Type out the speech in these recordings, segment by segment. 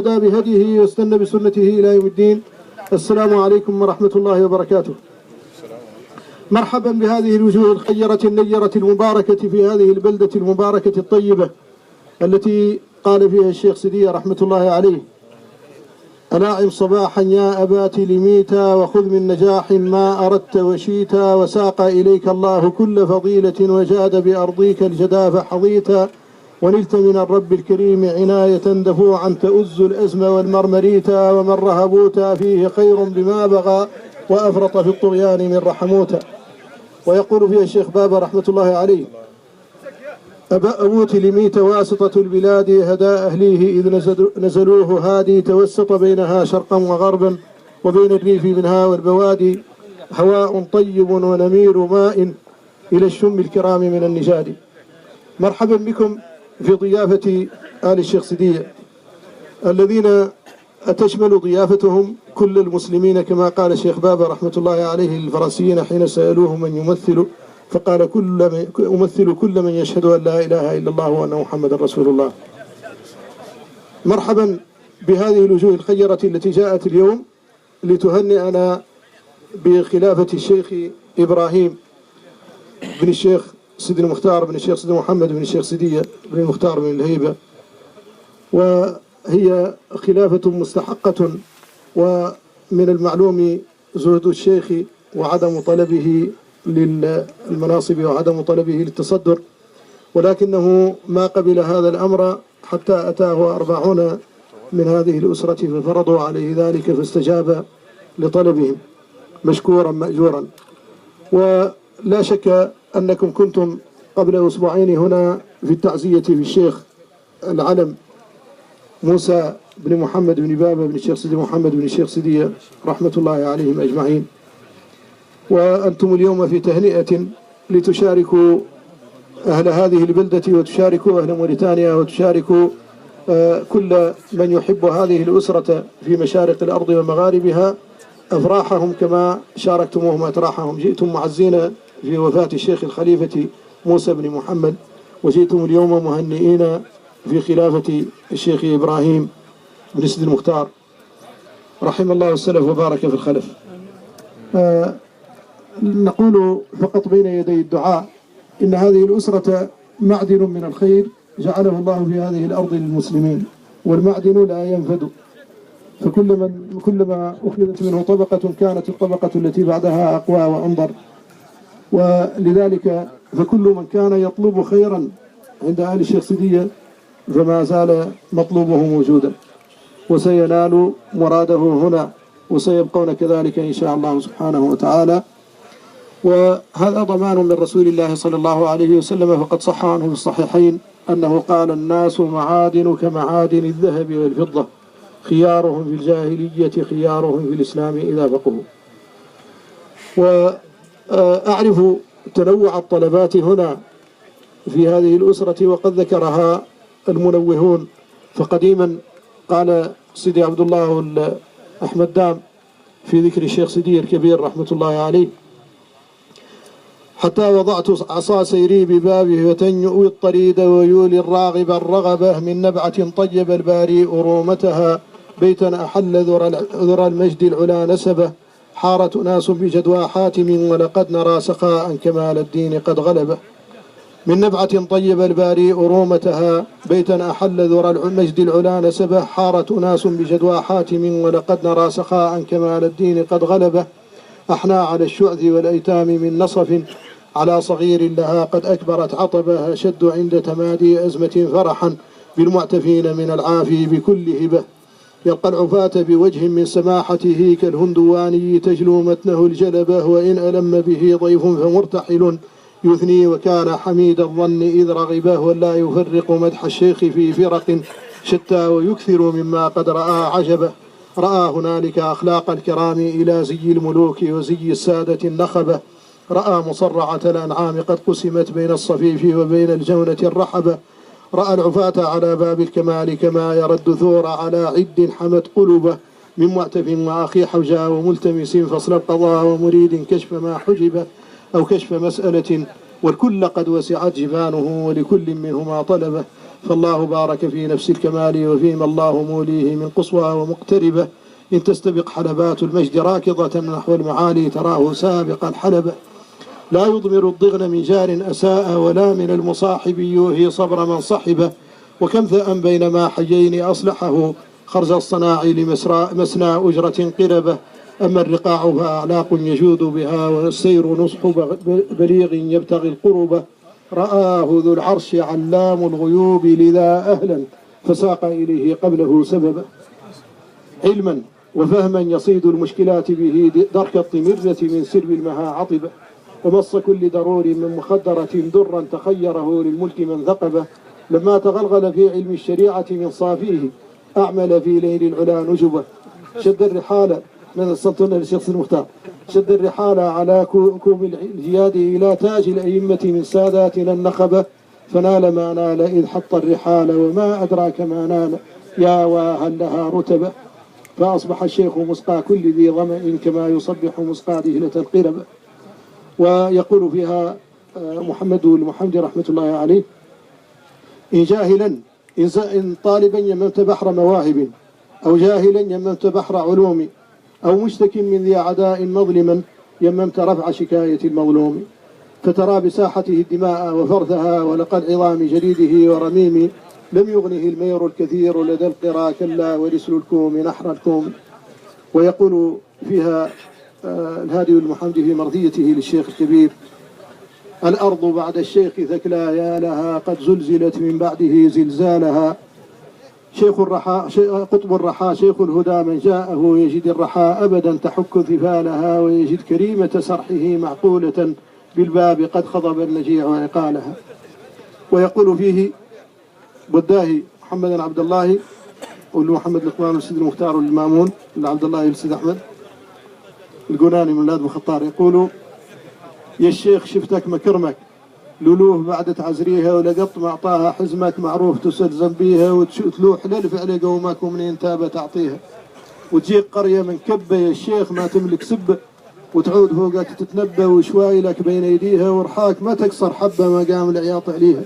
واهتدى بهديه واستنى بسنته إلى يوم الدين. السلام عليكم ورحمة الله وبركاته. مرحبا بهذه الوجوه الخيرة النيرة المباركة في هذه البلدة المباركة الطيبة التي قال فيها الشيخ سدية رحمة الله عليه: ألاعم صباحا يا أبات لميتا، وخذ من نجاح ما أردت وشيتا، وساق إليك الله كل فضيلة، وجاد بأرضيك الجداف حظيتا، ونلت من الرب الكريم عناية دفوعا تؤز الأزم والمرمريتا، ومن رهبوتا فيه خير بما بغى، وأفرط في الطغيان من رحموتا. ويقول فيها الشيخ بابا رحمة الله عليه: أبوت لميت واسطة البلاد، هدى أهليه إذ نزلوه هادي، توسط بينها شرقا وغربا، وبين الريف منها والبوادي، هواء طيب ونمير ماء، إلى الشم الكرام من النجاد. مرحبا بكم في ضيافة آل الشيخ سدية الذين تشمل ضيافتهم كل المسلمين، كما قال الشيخ بابا رحمة الله عليه للفرنسيين حين سألوه من يمثل، فقال: أمثل كل من يشهد أن لا إله إلا الله وأن محمد رسول الله. مرحبا بهذه الوجوه الخيرة التي جاءت اليوم لتهنئنا بخلافة الشيخ إبراهيم بن الشيخ سيدي المختار بن الشيخ سيدي محمد بن الشيخ سدية بن المختار بن الهيبة، وهي خلافة مستحقة، ومن المعلوم زهد الشيخ وعدم طلبه للمناصب وعدم طلبه للتصدر، ولكنه ما قبل هذا الأمر حتى أتاه 40 من هذه الأسرة ففرضوا عليه ذلك، فاستجاب لطلبهم مشكورا مأجورا. ولا شك أنكم كنتم قبل أسبوعين هنا في التعزية في الشيخ العلم موسى بن محمد بن بابا بن الشيخ سيدي محمد بن الشيخ سدية رحمة الله عليهم أجمعين، وأنتم اليوم في تهنئة لتشاركوا أهل هذه البلدة، وتشاركوا أهل موريتانيا، وتشاركوا كل من يحب هذه الأسرة في مشارق الأرض ومغاربها أفراحهم كما شاركتموهم أتراحهم. جئتم معزين في وفاة الشيخ الخليفة موسى بن محمد، وجئتم اليوم مهنئين في خلافة الشيخ إبراهيم بن سيدي المختار، رحم الله السلف وبارك في الخلف. نقول فقط بين يدي الدعاء إن هذه الأسرة معدن من الخير جعله الله في هذه الأرض للمسلمين، والمعدن لا ينفد، كلما أخذت منه طبقة كانت الطبقة التي بعدها أقوى وأنظر، ولذلك فكل من كان يطلب خيرا عند آل الشيخ سدية فما زال مطلوبه موجودا، وسينال مراده هنا، وسيبقون كذلك إن شاء الله سبحانه وتعالى. وهذا ضمان من رسول الله صلى الله عليه وسلم، فقد صح عنه في الصحيحين أنه قال: الناس معادن كمعادن الذهب والفضة، خيارهم في الجاهلية خيارهم في الإسلام إذا فقهوا. وأعرف تنوع الطلبات هنا في هذه الأسرة، وقد ذكرها المنوهون. فقديما قال سيدي عبد الله أحمد دام في ذكر الشيخ سدية الكبير رحمة الله عليه: حتى وضعت عصا سيري ببابه فتنيؤ الطريد ويولي الراغب الرغبة، من نبعة طيب الباري أرومتها، بيتا أحل ذرى المجد العلا نسبه، حارت أناس بجدوى حاتم ولقد نرى سخاء كمال الدين قد غلبه. من نبعة طيب الباري أرومتها، بيتا أحل ذرى المجد العلا نسبه، حارت أناس بجدوى حاتم ولقد نرى سخاء كمال الدين قد غلبه. أحنا على الشعث والأيتام من نصف، على صغير لها قد أكبرت عطبها، شد عند تمادي أزمة فرحا، بالمعتفين من العافي بكل هبة. يلقى العفاة بوجه من سماحته كالهندواني، تجلو متنه الجلبة، وإن ألم به ضيف فمرتحل، يثني وكان حميد الظن إذ رغبه، ولا يفرق مدح الشيخ في فرق شتى، ويكثر مما قد رأى عجبه. رأى هنالك أخلاق الكرام إلى زي الملوك وزي السادة النخبة، رأى مصرعة الأنعام قد قسمت بين الصفيف وبين الجونة الرحبة، رأى العفاة على باب الكمال كما يرى الدثور على عد حمت قلوبه، من معتف وأخي حوجا وملتمس فصل القضاء، ومريد كشف ما حجبه أو كشف مسألة، والكل قد وسعت جبانه ولكل منهما طلبه. فالله بارك في نفس الكمال وفيما الله موليه من قصوى ومقتربة. إن تستبق حلبات المجد راكضة نحو المعالي تراه سابق الحلبة. لا يضمر الضغن من جار أساء ولا من المصاحب يوهي صبر من صحبه. وكم ثأم بينما حيين أصلحه خرز الصناع لمسنى أجرة قربة. أما الرقاع فأعلاق يجود بها والسير نصح بليغ يبتغي القربة. رآه ذو العرش علام الغيوب لذا أهلا فساق إليه قبله سببا. علما وفهما يصيد المشكلات به درك الطمرة من سرب المها عطبة. ومص كل ضرور من مخدرة درا تخيره للملك من ثقبه. لما تغلغل في علم الشريعة من صافيه أعمل في ليل العلا نجبه. شد الرحال من السلطنة للشيخ المختار. شد الرحال على كوب الجياد إلى تاج الأئمة من ساداتنا النخبة. فنال ما نال إذ حط الرحال وما أدراك ما نال يا وهل لها رتبة. فأصبح الشيخ مسقى كل ذي ظمأ كما يصبح مسقى دهلة القربة. ويقول فيها محمد المحمدي رحمة الله عليه: إن جاهلا إن طالبا يممت بحر مواهب أو جاهلا يممت بحر علوم أو مشتك من ذي عداء مظلما يممت رفع شكاية المظلوم. فترى بساحته الدماء وفرثها ولقد عظام جليده ورميم. لم يغنه المير الكثير لدى القرى كلا ورسل الكوم نحر الكوم. ويقول فيها الهادي المحمدي في مرثيته للشيخ الكبير: الأرض بعد الشيخ ثكلى يا لها قد زلزلت من بعده زلزالها. شيخ الرحاء قطب الرحاء شيخ الهدى من جاءه يجد الرحاء أبدا تحك ثفالها ويجد كريمة سرحه معقولة بالباب قد خضب النجيع عقالها. ويقول فيه بداهي محمد عبد الله والمحمد الإقبال والسيد المختار والمامون عبد الله والسيد أحمد القناني من ولاد بخطار يقولوا: يا الشيخ شفتك مكرمك لولوه بعد تعزريها ولقط معطاها حزمك معروف تسلزم بيها وتلوح للفعل قومك ومنين تابة تعطيها. وتجيك قرية من كبة يا الشيخ ما تملك سبة وتعود فوقك تتنبى وشوايلك بين يديها ورحاك ما تكسر حبة ما قام العياط عليها.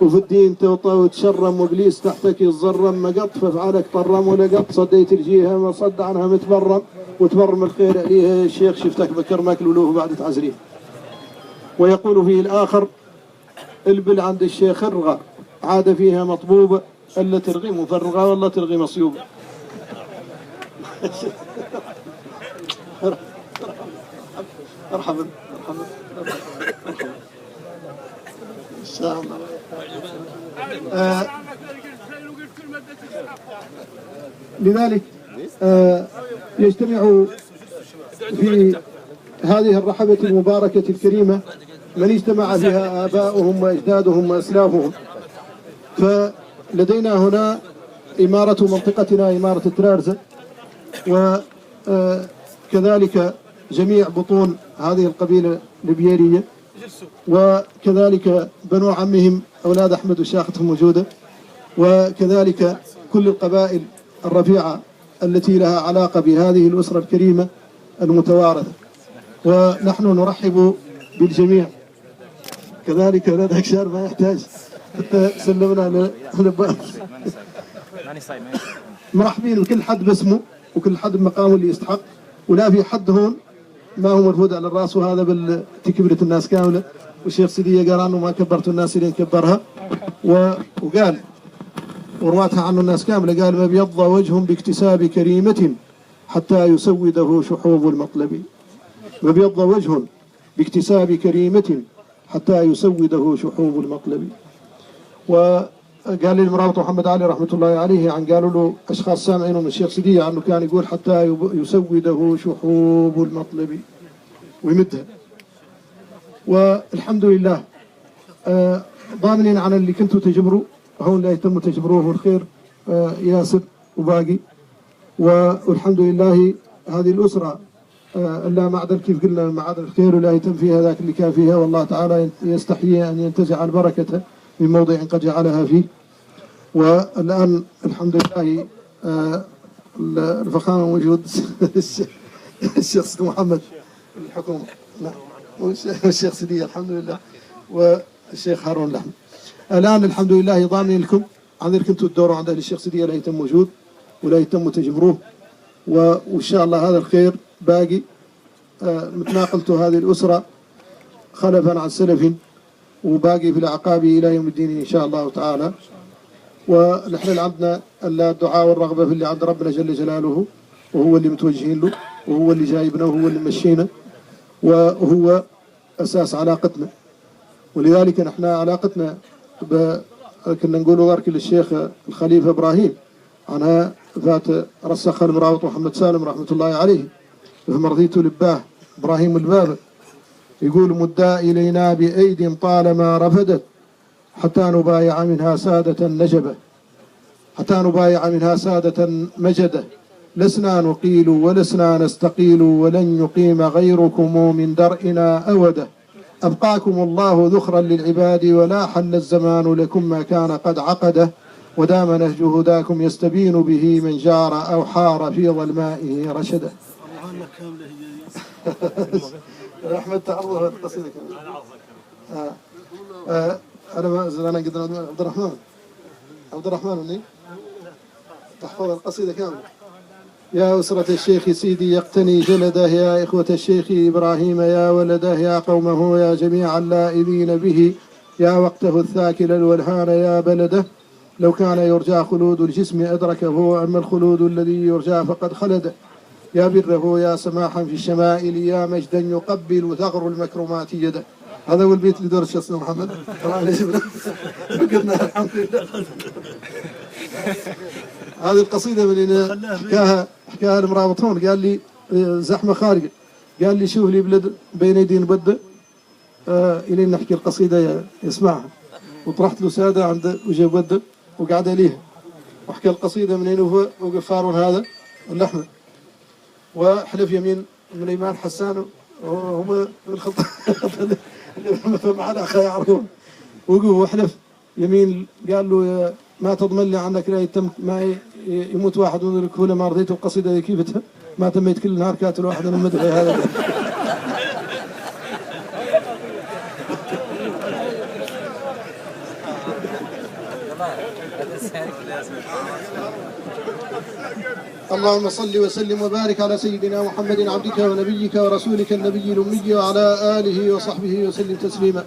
وفي الدين توطى وتشرم وابليس تحتك يتظرم مقط فافعلك طرم ولقط صديت الجيها ما صد عنها متبرم وتبرم الخير عليها يا الشيخ شفتك بكرمك لولوه بعد تعزريه. ويقول فيه الآخر: البل عند الشيخ الرغى عاد فيها مطبوبة ألا ترغي مفرغة والله ترغي مصيوبة. مرحبا مرحبا مرحبا إن شاء الله. لذلك يجتمع في هذه الرحبة المباركة الكريمة من اجتمع فيها آباؤهم وأجدادهم وأسلافهم. فلدينا هنا إمارة منطقتنا إمارة الترارزة وكذلك جميع بطون هذه القبيلة البييرية وكذلك بنو عمهم أولاد أحمد وشاختهم موجودة وكذلك كل القبائل الرفيعة التي لها علاقة بهذه الأسرة الكريمة المتوارثة. ونحن نرحب بالجميع. كذلك لديك شعر ما يحتاج حتى سلمنا مرحبين بكل حد باسمه وكل حد بمقامه اللي يستحق ولا في حد هون ما هو مرفوض على الراس. وهذا بالتكبرة الناس كاملة. والشيخ سيدية قال عنه ما كبرت الناس اللي كبرها وقال ورواتها عنه الناس كاملة قال: ما بيض وجه باكتساب كريمة حتى يسوده شحوب المطلب. ما بيض وجه باكتساب كريمة حتى يسوده شحوب المطلب. وقال لي المراوط محمد علي رحمة الله عليه عن قالوا له أشخاص سامعين من الشيخ سيدية عنه كان يقول حتى يسوده شحوب المطلب ويمدها. والحمد لله ضامنين عن اللي كنتوا تجبروا هون لا يتم تجبروه والخير ياسر وباقي. والحمد لله هذه الأسرة لا معدن كيف قلنا معادن الخير ولا يتم فيها ذاك اللي كان فيها. والله تعالى يستحيي أن ينتزع البركة من موضع قد جعلها فيه. والآن الحمد لله الفخامة موجود الشيخ محمد الحكومة والشيخ سيدي الحمد لله والشيخ هارون لحم. الآن الحمد لله ضامن لكم عذركم تدوروا عند أهل الشيخ سيدي لا يتم موجود ولا يتم تجبروه، وإن شاء الله هذا الخير باقي. مثل ما قلت هذه الأسرة خلفا عن سلف وباقي في الأعقاب إلى يوم الدين إن شاء الله تعالى. ونحن اللي عندنا الدعاء والرغبة في اللي عند ربنا جل جلاله، وهو اللي متوجهين له، وهو اللي جايبنا، وهو اللي مشينا، وهو أساس علاقتنا. ولذلك نحن علاقتنا كنا نقول ذلك للشيخ الخليفة إبراهيم عنها ذات رسخها المراوط محمد سالم رحمة الله عليه، فمرضيت لباه إبراهيم الباب يقول: مدّا إلينا بأيد طالما رفدت حتى نبايع منها سادة نجبة، حتى نبايع منها سادة مجدة، لسنا نقيل ولسنا نستقيل ولن يقيم غيركم من درئنا أوده، أبقاكم الله ذخرا للعباد ولا حل الزمان لكم ما كان قد عقده، ودام نهج هداكم يستبين به من جار أو حار في ظلمائه رشده. أحمد تعرض القصيدة كمان. أنا قد عبد الرحمن تحفظ القصيدة كاملة. يا أسرة الشيخ سيدي يقتني جلده، يا إخوة الشيخ إبراهيم يا ولده، يا قومه يا جميع اللائذين به، يا وقته الثاكل الولهان يا بلده، لو كان يرجى خلود الجسم أدركه، أما الخلود الذي يرجى فقد خلده، يا بره يا سماحا في الشمائل، يا مجدا يقبل ثغر المكرمات يده. هذا هو البيت اللي درس اسمه محمد طبعا فقدنا الحمد لله. هذه القصيدة من حكاها المرابطون، قال لي زحمة خارجة، قال لي شوف لي بلد بين يدين بده إلين نحكي القصيدة يسمعها، وطرحت له سادة عند وجه بده وقعد عليها وحكى القصيدة من هو وقفار هذا اللحمة، وحلف يمين من إيمان حسان وهم الخطأ معنا أخي يعرفون، وقوه وحلف يمين قال له ما تضمن لي عنك لا يتم ما يموت واحد ويقول لك ما رضيت القصيدة كيفتها ما تميت كل نهار كاتل واحد من المدعي هذا. اللهم صل وسلم وبارك على سيدنا محمد عبدك ونبيك ورسولك النبي الأمي وعلى آله وصحبه وسلم تسليما.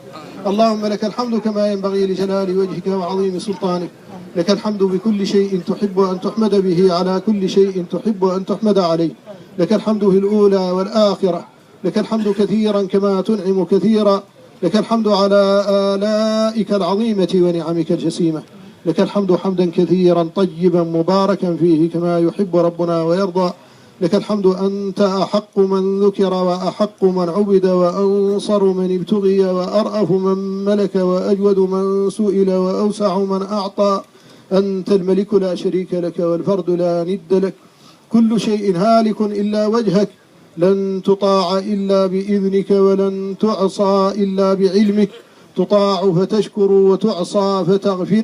اللهم لك الحمد كما ينبغي لجلال وجهك وعظيم سلطانك، لك الحمد بكل شيء تحب أن تحمد به على كل شيء تحب أن تحمد عليه، لك الحمد في الأولى والآخرة، لك الحمد كثيرا كما تنعم كثيرا، لك الحمد على آلائك العظيمة ونعمك الجسيمة، لك الحمد حمدا كثيرا طيبا مباركا فيه كما يحب ربنا ويرضى، لك الحمد أنت أحق من ذكر وأحق من عبد وأنصر من ابتغي وأرأف من ملك وأجود من سئل وأوسع من أعطى، أنت الملك لا شريك لك والفرد لا ند لك، كل شيء هالك إلا وجهك، لن تطاع إلا بإذنك ولن تعصى إلا بعلمك، تطاع فتشكر وتعصى فتغفر،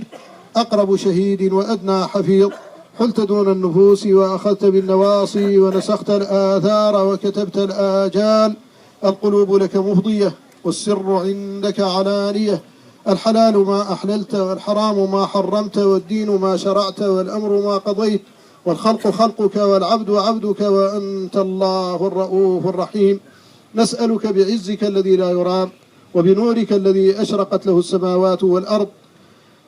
أقرب شهيد وأدنى حفيظ، حلت دون النفوس وأخذت بالنواصي ونسخت الآثار وكتبت الآجال، القلوب لك مفضية والسر عندك علانية، الحلال ما أحللت والحرام ما حرمت والدين ما شرعت والأمر ما قضيت والخلق خلقك والعبد عبدك وأنت الله الرؤوف الرحيم. نسألك بعزك الذي لا يرام وبنورك الذي أشرقت له السماوات والأرض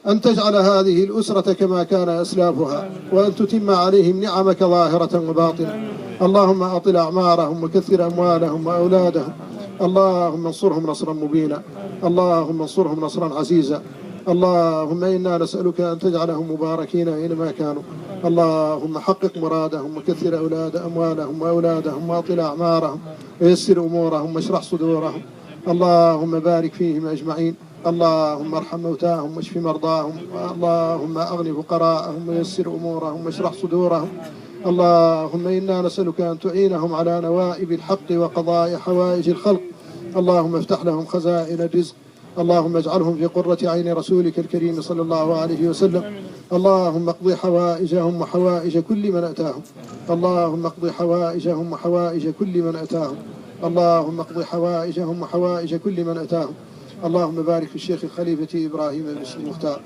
أن تجعل هذه الأسرة كما كان أسلافها، وأن تتم عليهم نعمك ظاهرة وباطنة. اللهم أطل أعمارهم وكثر أموالهم وأولادهم، اللهم انصرهم نصرا مبينا، اللهم انصرهم نصرا عزيزا، اللهم إنا نسألك أن تجعلهم مباركين أينما كانوا، اللهم حقق مرادهم وكثر أموالهم وأولادهم وأطل أعمارهم ويسر أمورهم واشرح صدورهم، اللهم بارك فيهم أجمعين، اللهم ارحم موتاهم واشف مرضاهم، اللهم أغن فقراءهم ويسر أمورهم واشرح صدورهم، اللهم إنا نسألك أن تعينهم على نوائب الحق وقضاء حوائج الخلق، اللهم افتح لهم خزائن الرزق، اللهم اجعلهم في قرة عين رسولك الكريم صلى الله عليه وسلم، اللهم اقض حوائجهم وحوائج كل من أتاهم، اللهم اقض حوائجهم وحوائج كل من أتاهم، اللهم اقض حوائجهم وحوائج كل من أتاهم، اللهم بارك في الشيخ الخليفة إبراهيم بن المختار.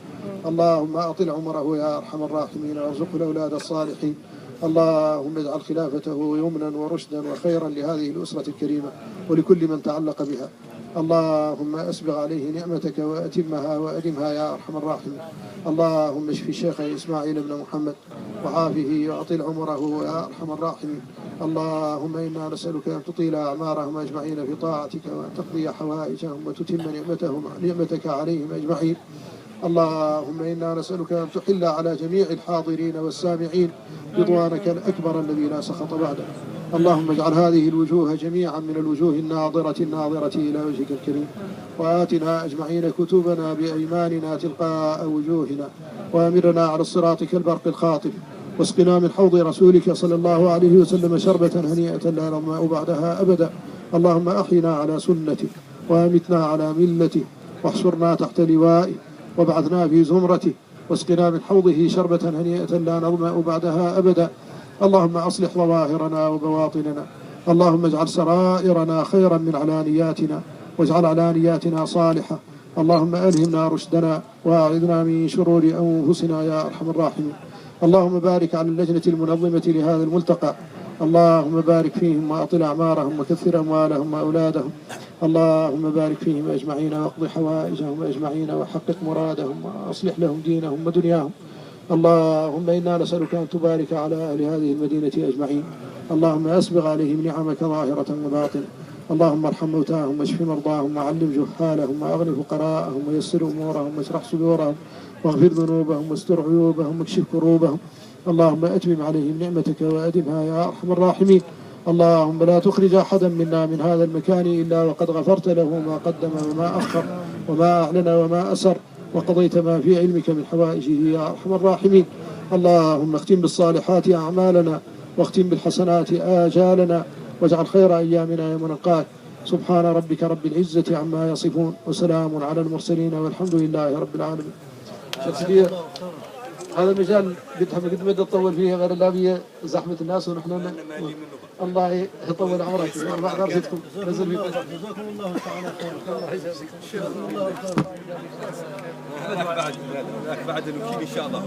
اللهم أطل عمره يا أرحم الراحمين وارزقه الأولاد الصالحين. اللهم اجعل خلافته يمنا ورشدا وخيرا لهذه الأسرة الكريمة ولكل من تعلق بها. اللهم أسبغ عليه نعمتك وأتمها وأدمها يا أرحم الراحمين. اللهم اشف الشيخ إسماعيل بن محمد وعافه وأطل عمره يا أرحم الراحمين. اللهم إنا نسألك أن تطيل أعمارهم أجمعين في طاعتك وأن تقضي حوائجهم وتتم نعمتك عليهم أجمعين. اللهم إنا نسألك أن تحل على جميع الحاضرين والسامعين رضوانك الأكبر الذي لا سخط بعده. اللهم اجعل هذه الوجوه جميعا من الوجوه الناظرة إلى وجهك الكريم. وآتنا أجمعين كتبنا بأيماننا تلقاء وجوهنا. وأمرنا على الصراط كالبرق الخاطف. واسقنا من حوض رسولك صلى الله عليه وسلم شربة هنيئة لا نظمأ بعدها أبدا. اللهم أحينا على سنته وأمتنا على ملته واحشرنا تحت لوائه وابعثنا في زمرته واسقنا من حوضه شربة هنيئة لا نظمأ بعدها أبدا. اللهم أصلح ظواهرنا وبواطننا. اللهم اجعل سرائرنا خيرا من علانياتنا واجعل علانياتنا صالحة. اللهم ألهمنا رشدنا وأعذنا من شرور أنفسنا يا أرحم الراحمين. اللهم بارك على اللجنة المنظمة لهذا الملتقى. اللهم بارك فيهم وأطل أعمارهم وكثر أموالهم وأولادهم. اللهم بارك فيهم أجمعين واقض حوائجهم أجمعين وحقق مرادهم وأصلح لهم دينهم ودنياهم. اللهم إنا نسألك أن تبارك على أهل هذه المدينة أجمعين. اللهم أسبغ عليهم نعمك ظاهرة وباطنة. اللهم ارحم موتاهم واشف مرضاهم وعلم جهالهم وأغن فقراءهم ويسر أمورهم واشرح صدورهم واغفر ذنوبهم واستر عيوبهم واكشف كروبهم. اللهم أتمم عليهم نعمتك وأدمها يا أرحم الراحمين. اللهم لا تخرج أحدا منا من هذا المكان إلا وقد غفرت له ما قدم وما أخر وما أعلن وما أسر وقضيت ما في علمك من حوائجه يا أرحم الراحمين. اللهم اختم بالصالحات أعمالنا واختم بالحسنات آجالنا واجعل خير أيامنا يوم نلقاك. سبحان ربك رب العزة عما يصفون وسلام على المرسلين والحمد لله رب العالمين. هذا المجال قد ما تطول فيه غير اللابية زحمة الناس ونحن الله يطول عمرك. الله يرزقكم نزل فيكم. جزاكم الله تعالى خير. بعد الوكيل إن شاء الله.